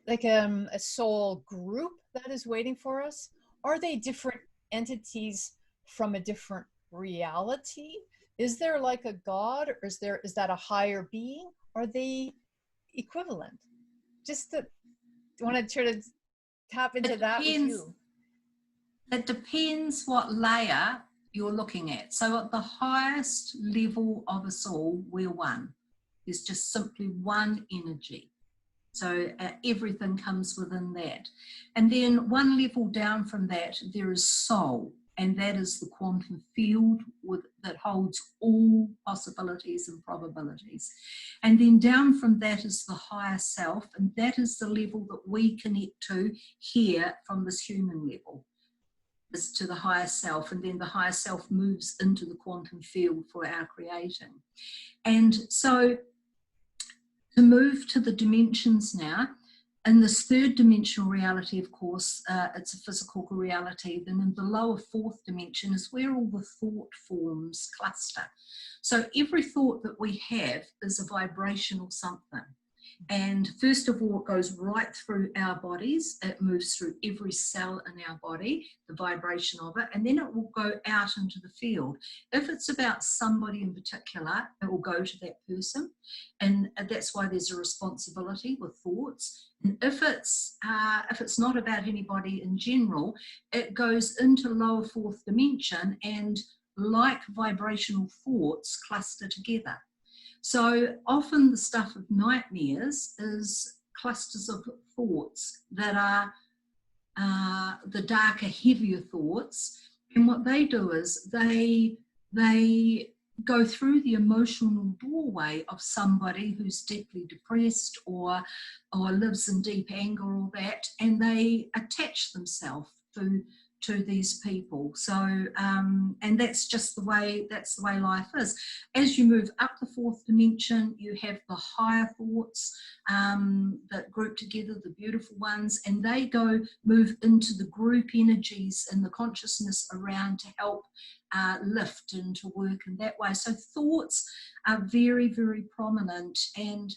A: like a soul group that is waiting for us? Are they different entities from a different reality? Is there like a God, or is that a higher being? Are they equivalent? Just to want to try to tap into that with you.
C: It depends what layer you're looking at. So at the highest level of us all, we're one. There's just simply one energy. So everything comes within that. And then one level down from that, there is soul, and that is the quantum field that holds all possibilities and probabilities. And then down from that is the higher self, and that is the level that we connect to here from this human level, is to the higher self, and then the higher self moves into the quantum field for our creating. And so to move to the dimensions now, in this third dimensional reality, of course, it's a physical reality. Then in the lower fourth dimension is where all the thought forms cluster. So every thought that we have is a vibrational something. And first of all, it goes right through our bodies. It moves through every cell in our body, the vibration of it, and then it will go out into the field. If it's about somebody in particular, it will go to that person. And that's why there's a responsibility with thoughts. And if it's not about anybody in general, it goes into lower fourth dimension, and like vibrational thoughts cluster together. So often the stuff of nightmares is clusters of thoughts that are the darker, heavier thoughts. And what they do is they go through the emotional doorway of somebody who's deeply depressed or lives in deep anger or that, and they attach themselves to these people. So and that's just the way life is. As you move up the fourth dimension, you have the higher thoughts that group together, the beautiful ones, and they move into the group energies and the consciousness around to help lift and to work in that way. So thoughts are very, very prominent. And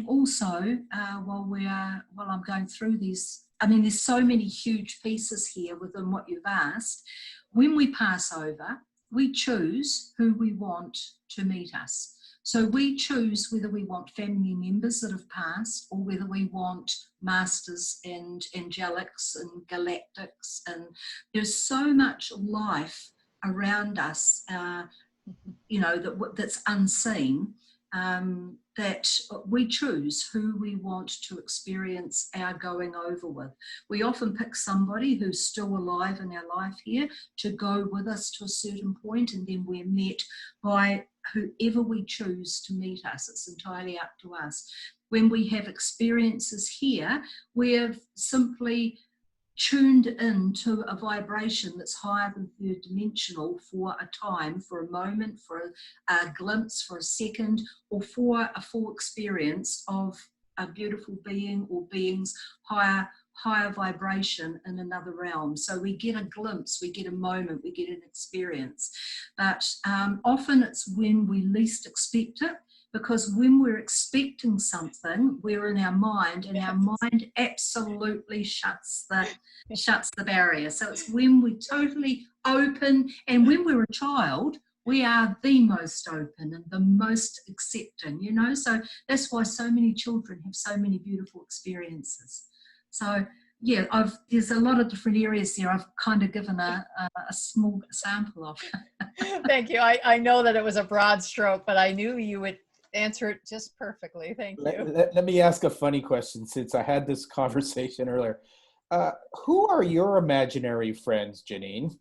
C: also while I'm going through these, I mean, there's so many huge pieces here within what you've asked. When we pass over, we choose who we want to meet us. So we choose whether we want family members that have passed, or whether we want masters and angelics and galactics. And there's so much life around us, that's unseen. That we choose who we want to experience our going over with. We often pick somebody who's still alive in our life here to go with us to a certain point, and then we're met by whoever we choose to meet us. It's entirely up to us. When we have experiences here, we've simply tuned into a vibration that's higher than third dimensional for a time, for a moment, for a glimpse, for a second, or for a full experience of a beautiful being or beings higher vibration in another realm. So we get a glimpse, we get a moment, we get an experience. But often it's when we least expect it, because when we're expecting something, we're in our mind, and our mind absolutely shuts the barrier. So it's when we're totally open, and when we're a child, we are the most open and the most accepting, so that's why so many children have so many beautiful experiences. So yeah, there's a lot of different areas there I've kind of given a small sample of.
A: Thank you. I know that it was a broad stroke, but I knew you would answer it just perfectly. Thank you.
B: Let me ask a funny question, since I had this conversation earlier. Who are your imaginary friends, Janine?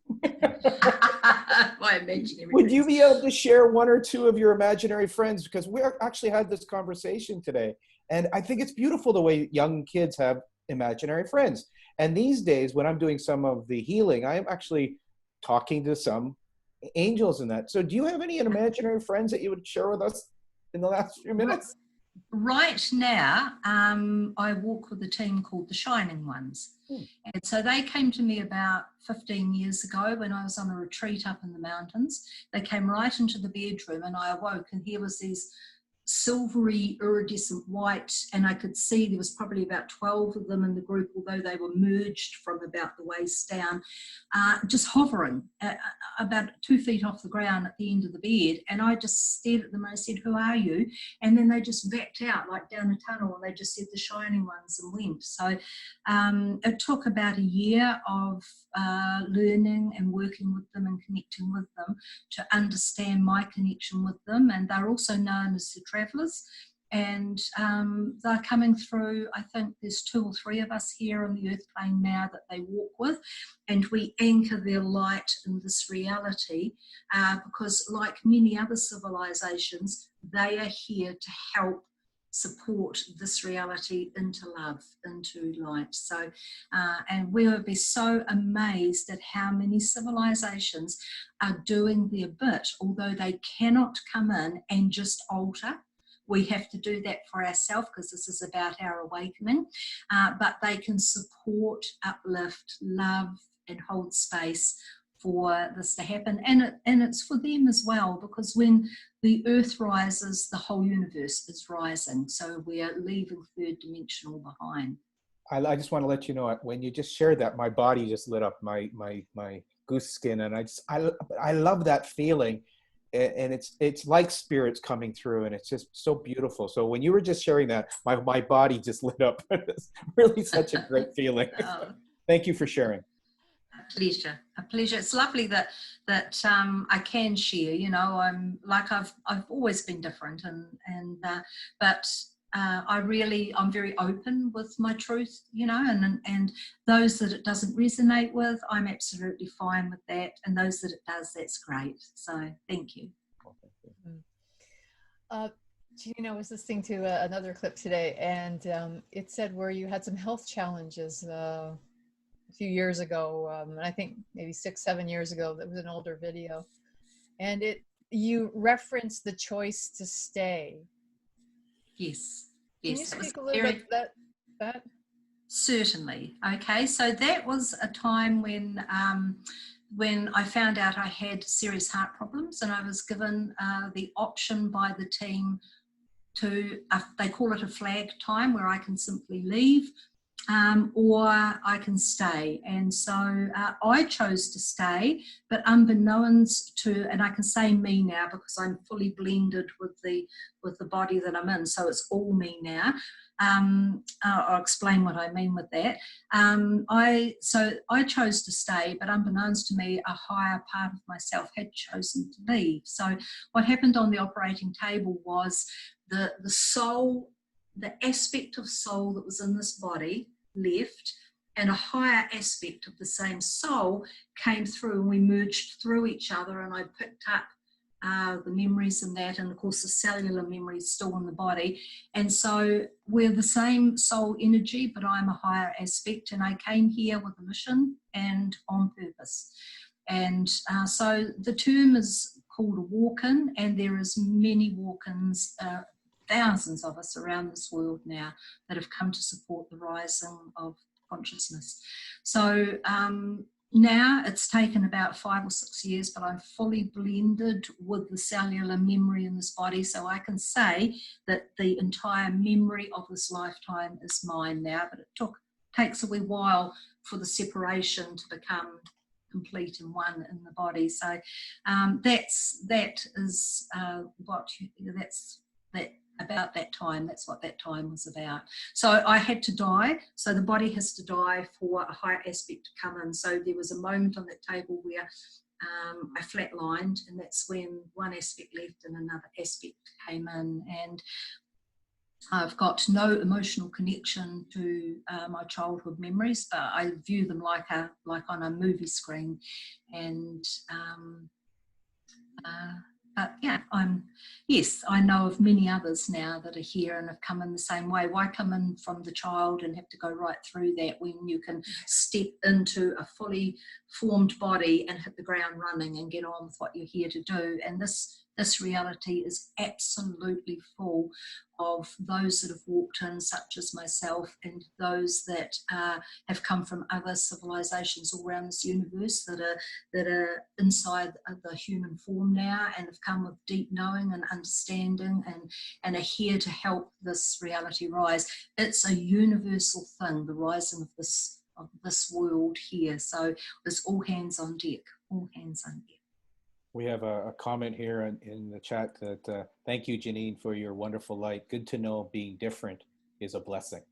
C: My imaginary
B: Would you be able to share one or two of your imaginary friends? Because we actually had this conversation today, and I think it's beautiful the way young kids have imaginary friends. And these days, when I'm doing some of the healing, I am actually talking to some angels in that. So do you have any imaginary friends that you would share with us in the last few minutes?
C: Right now, I walk with a team called the Shining Ones. And so they came to me about 15 years ago when I was on a retreat up in the mountains. They came right into the bedroom, and I awoke, and here was these silvery iridescent white, and I could see there was probably about 12 of them in the group, although they were merged from about the waist down, just hovering about 2 feet off the ground at the end of the bed. And I just stared at them and I said, "Who are you?" And then they just backed out like down a tunnel, and they just said, "The shining ones," and went. So it took about a year of learning and working with them and connecting with them to understand my connection with them. And they're also known as the travellers, and they're coming through. I think there's 2 or 3 of us here on the earth plane now that they walk with, and we anchor their light in this reality, because like many other civilizations, they are here to help support this reality into love, into light. So and we would be so amazed at how many civilizations are doing their bit, although they cannot come in and just alter. We have to do that for ourselves, because this is about our awakening, but they can support, uplift, love, and hold space for this to happen. And it's for them as well, because when the earth rises, the whole universe is rising. So we are leaving 3rd dimensional behind.
B: I just want to let you know, when you just shared that, my body just lit up, my goose skin, and I love that feeling, and it's like spirits coming through, and it's just so beautiful. So when you were just sharing that, my body just lit up. It's really such a great feeling. Thank you for sharing.
C: A pleasure. It's lovely that I can share. You know, I'm always been different, but I'm very open with my truth, you know, and those that it doesn't resonate with, I'm absolutely fine with that, and those that it does, that's great. So thank you.
A: Janine, I was listening to another clip today, and it said where you had some health challenges a few years ago, and I think maybe 6-7 years ago. That was an older video, and you referenced the choice to stay.
C: Yes.
A: Can you speak a little bit about that?
C: Certainly. Okay, so that was a time when I found out I had serious heart problems, and I was given the option by the team to, they call it a flag time, where I can simply leave, or I can stay. And so I chose to stay, but unbeknownst to, and I can say me now because I'm fully blended with the body that I'm in, so it's all me now. I'll explain what I mean with that. So I chose to stay, but unbeknownst to me, a higher part of myself had chosen to leave. So what happened on the operating table was the soul, the aspect of soul that was in this body left, and a higher aspect of the same soul came through, and we merged through each other, and I picked up the memories and that, and of course the cellular memory is still in the body. And so we're the same soul energy, but I'm a higher aspect, and I came here with a mission and on purpose. And so the term is called a walk-in, and there is many walk-ins, thousands of us around this world now that have come to support the rising of consciousness. So now it's taken about 5 or 6 years, but I'm fully blended with the cellular memory in this body, so I can say that the entire memory of this lifetime is mine now, but it takes a wee while for the separation to become complete and one in the body. So that's what that time was about. So I had to die. So the body has to die for a higher aspect to come in. So there was a moment on that table where I flatlined, and that's when one aspect left and another aspect came in. And I've got no emotional connection to my childhood memories, but I view them like on a movie screen. And but yeah, I know of many others now that are here and have come in the same way. Why come in from the child and have to go right through that when you can step into a fully formed body and hit the ground running and get on with what you're here to do? And this this reality is absolutely full of those that have walked in, such as myself, and those that have come from other civilizations all around this universe that are inside the human form now and have come with deep knowing and understanding and are here to help this reality rise. It's a universal thing, the rising of this world here. So it's all hands on deck, all hands on deck.
B: We have a comment here in the chat that thank you, Janine, for your wonderful light. Good to know being different is a blessing.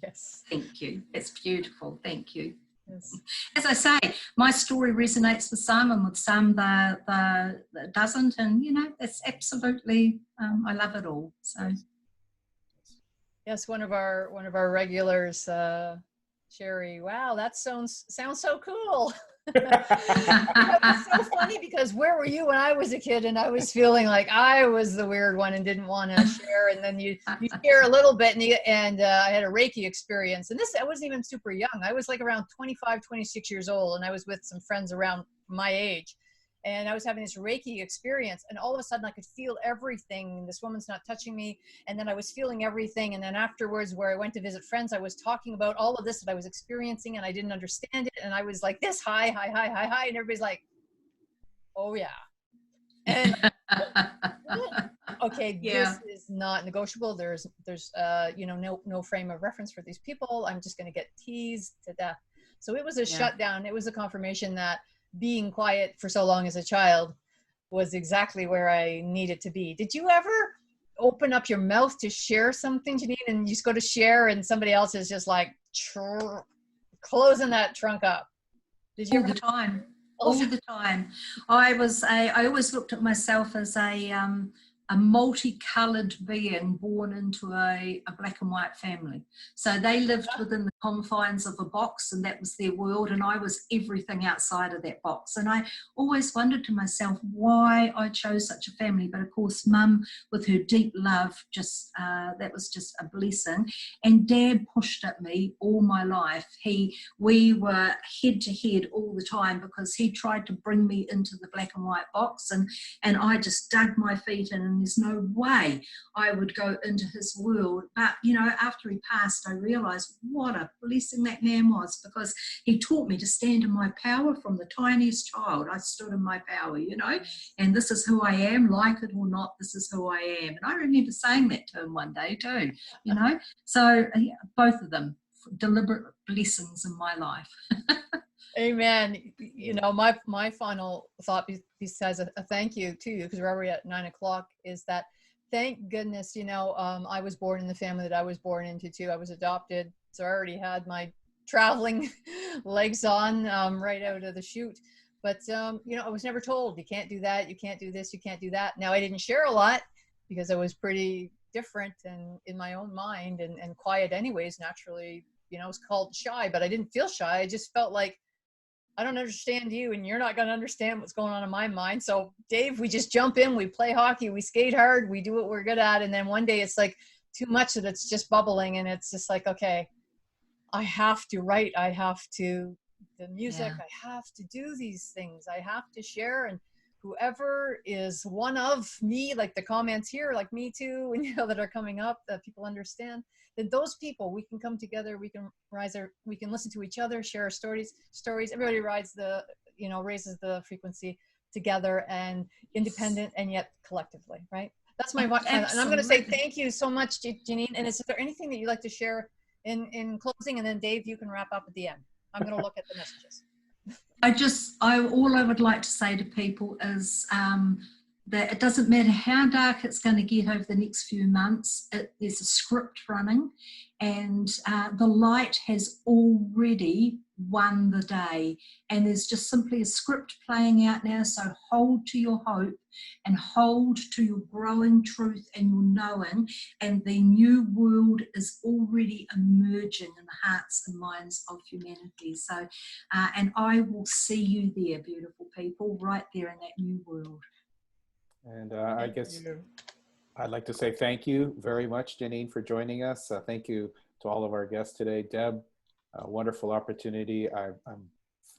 A: Yes.
C: Thank you. It's beautiful. Thank you.
A: Yes.
C: As I say, my story resonates with some, and with some that doesn't. And you know, it's absolutely. I love it all. So.
A: Yes, one of our regulars, Sherry. Wow, that sounds so cool. It's so funny because where were you when I was a kid and I was feeling like I was the weird one and didn't want to share, and then you share a little bit, and I had a Reiki experience, and I wasn't even super young. I was like around 25, 26 years old, and I was with some friends around my age, and I was having this Reiki experience, and all of a sudden I could feel everything. This woman's not touching me, and then I was feeling everything, and then afterwards, where I went to visit friends, I was talking about all of this that I was experiencing, and I didn't understand it, and I was like this high, and everybody's like, oh yeah. And okay, yeah. This is not negotiable. There's you know, no frame of reference for these people. I'm just going to get teased to death. So it was a shutdown. It was a confirmation that being quiet for so long as a child was exactly where I needed to be. Did you ever open up your mouth to share something, Janine, and you just go to share and somebody else is just like closing that trunk up? Did you
C: all the time? All the time. I always looked at myself as a multicolored being born into a black and white family. So they lived within the confines of a box, and that was their world, and I was everything outside of that box. And I always wondered to myself why I chose such a family. But of course, Mum, with her deep love, just that was just a blessing. And Dad pushed at me all my life. We were head to head all the time because he tried to bring me into the black and white box, and I just dug my feet in, and there's no way I would go into his world. But you know, after he passed, I realized what a blessing that man was, because he taught me to stand in my power. From the tiniest child, I stood in my power, you know, and this is who I am, like it or not, this is who I am. And I remember saying that to him one day too, you know. So yeah, both of them deliberate blessings in my life.
A: Amen. You know, my final thought, besides a thank you to you, because we're already at 9 o'clock, is that thank goodness, you know, I was born in the family that I was born into too. I was adopted, so I already had my traveling legs on right out of the chute. But you know, I was never told you can't do that, you can't do this, you can't do that. Now I didn't share a lot because I was pretty different and in my own mind and quiet anyways. Naturally, you know, I was called shy, but I didn't feel shy. I just felt like I don't understand you, and you're not going to understand what's going on in my mind. So Dave, we just jump in, we play hockey, we skate hard, we do what we're good at. And then one day it's like too much that it's just bubbling. And it's just like, okay, I have to write. I have to, the music, I have to do these things. I have to share. And whoever is one of me, like the comments here, like me too, and you know, that are coming up, that people understand, that those people, we can come together, we can we can listen to each other, share our stories. Everybody raises the frequency together, and independent and yet collectively, right? That's my and I'm going to say thank you so much, Janine. And is there anything that you'd like to share in closing? And then Dave, you can wrap up at the end. I'm going to look at the messages.
C: All I would like to say to people is that it doesn't matter how dark it's going to get over the next few months. There's a script running, and the light has already won the day, and there's just simply a script playing out now. So hold to your hope and hold to your growing truth and your knowing, and the new world is already emerging in the hearts and minds of humanity. So and I will see you there, beautiful people, right there in that new world. And
B: I guess I'd like to say thank you very much, Janine, for joining us. Thank you to all of our guests today. Deb, a wonderful opportunity. I'm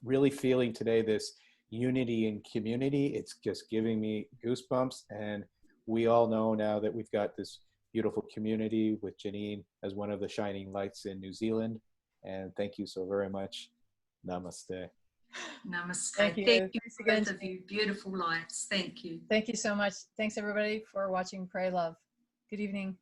B: really feeling today this unity and community. It's just giving me goosebumps. And we all know now that we've got this beautiful community with Janine as one of the shining lights in New Zealand. And thank you so very much. Namaste.
C: Namaste.
A: Thank you.
C: Thank you,
A: Thanks again,
C: both of you. Beautiful lights. Thank you.
A: Thank you so much. Thanks everybody for watching Pray Love. Good evening.